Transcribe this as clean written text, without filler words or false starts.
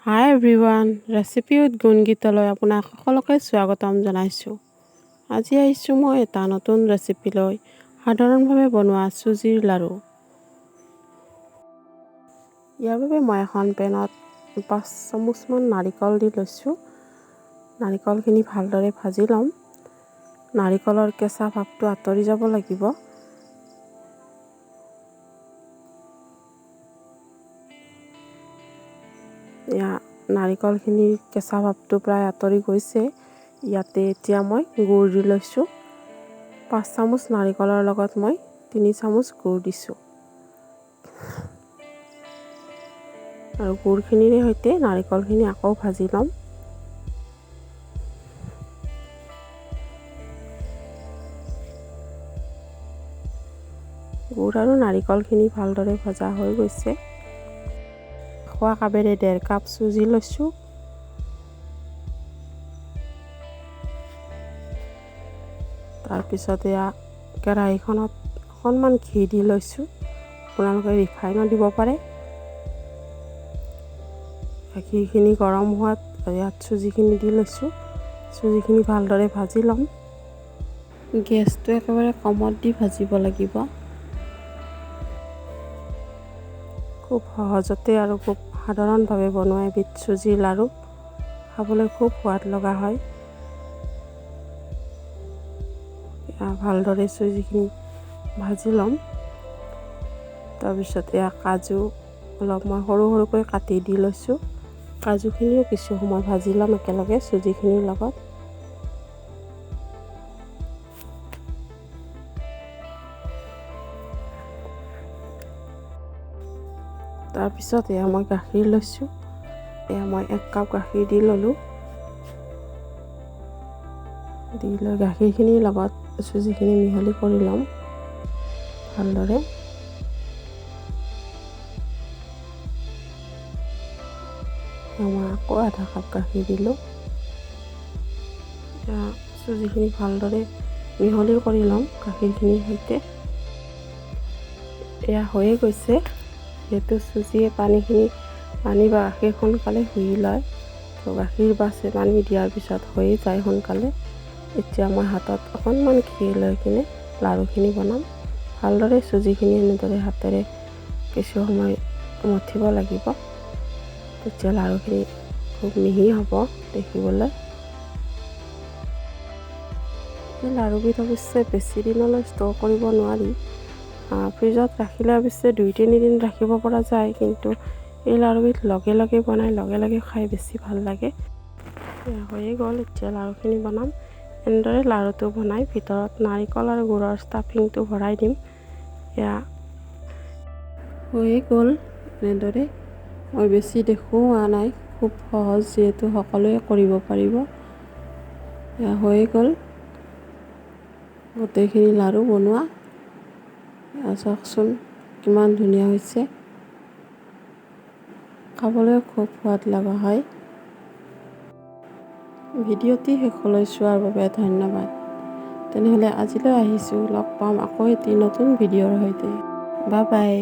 High everyone, recipe with গুণগীতলৈ আপোনাক সকলোকে স্বাগতম জনাইছোঁ। আজি আহিছোঁ মই এটা নতুন ৰেচিপি লৈ, সাধাৰণভাৱে বনোৱা চুজিৰ লাড়ু। ইয়াৰ বাবে মই এখন পেনত 5 চামুচমান নাৰিকল দি লৈছোঁ। নাৰিকলখিনি ভালদৰে ভাজি ল'ম। নাৰিকলৰ কেঁচা ভাৱটো আঁতৰি যাব লাগিব। নাৰিকলখিনিৰ কেঁচা ভাৱটো প্ৰায় আঁতৰি গৈছে। ইয়াতে এতিয়া মই গুড় দি লৈছোঁ। 5 চামুচ নাৰিকলৰ লগত মই 3 চামুচ গুড় দিছোঁ। আৰু গুড়খিনিৰ সৈতে নাৰিকলখিনি আকৌ ভাজি ল'ম। গুড় আৰু নাৰিকলখিনি ভালদৰে ভজা হৈ গৈছে। খোৱা কাপেৰে 1.5 কাপ চুজি লৈছোঁ। তাৰপিছত কেৰাহীখনত অকণমান ঘি দি লৈছোঁ। আপোনালোকে ৰিফাইনো দিব পাৰে। ঘিখিনি গৰম হোৱাত ইয়াত চুজিখিনি দি লৈছোঁ। চুজিখিনি ভালদৰে ভাজি ল'ম। গেছটো একেবাৰে কমত দি ভাজিব লাগিব। খুব সহজতে আৰু খুব সাধাৰণভাৱে বনোৱা এবিধ চুজিৰ লাড়ু, খাবলৈ খুব সোৱাদ লগা হয়। ভালদৰে চুজিখিনি ভাজি ল'ম। তাৰপিছত কাজু অলপ মই সৰু সৰুকৈ কাটি দি লৈছোঁ। কাজুখিনিও কিছু সময় ভাজি ল'ম একেলগে চুজিখিনিৰ লগত। তাৰপিছত মই গাখীৰ লৈছোঁ। মই 1 কাপ গাখীৰ দি ল'লোঁ। দি লৈ গাখীৰখিনিৰ লগত চুজিখিনি মিহলি কৰি ল'ম ভালদৰে। মই আকৌ 1/2 কাপ গাখীৰ দিলোঁ। চুজিখিনি ভালদৰে মিহলি কৰি ল'ম গাখীৰখিনিৰ সৈতে। হৈয়ে গৈছে। যিহেতু চুজিয়ে পানী বা গাখীৰ সোনকালে শুহি লয়, তো গাখীৰ বা পানী দিয়াৰ পিছত হৈয়ে যায় সোনকালে। এতিয়া মই হাতত অকণমান ঘি লৈ কিনে লাড়ুখিনি বনাম। ভালদৰে চুজিখিনি এনেদৰে হাতেৰে কিছু সময় মঠিব লাগিব। তেতিয়া লাড়ুখিনি খুব মিহি হ'ব দেখিবলৈ। এই লাড়ুবিধ অৱশ্যে বেছি দিনলৈ ষ্ট'ৰ কৰিব নোৱাৰি। ফ্ৰিজত ৰাখিলে অৱশ্যে 2-3 দিন ৰাখিব পৰা যায়, কিন্তু এই লাড়ুবিধ লগে লগে বনাই লগে লগে খাই বেছি ভাল লাগে। হৈয়ে গ'ল। এতিয়া লাড়ুখিনি বনাম। এনেদৰে লাড়ুটো বনাই ভিতৰত নাৰিকল আৰু গুড়ৰ ষ্টাফিংটো ভৰাই দিম। হৈয়ে গ'ল। এনেদৰে মই বেছি দেখুওৱা নাই, খুব সহজ যিহেতু সকলোৱে কৰিব পাৰিব। হৈয়ে গ'ল গোটেইখিনি লাড়ু বনোৱা। চাওকচোন কিমান ধুনীয়া হৈছে। খাবলৈ খুব সোৱাদ লগা হয়। ভিডিঅ'টি শেষলৈ চোৱাৰ বাবে ধন্যবাদ। তেনেহ'লে আজিলৈ আহিছোঁ। লগ পাম আকৌ এটি নতুন ভিডিঅ'ৰ সৈতে। Bye bye.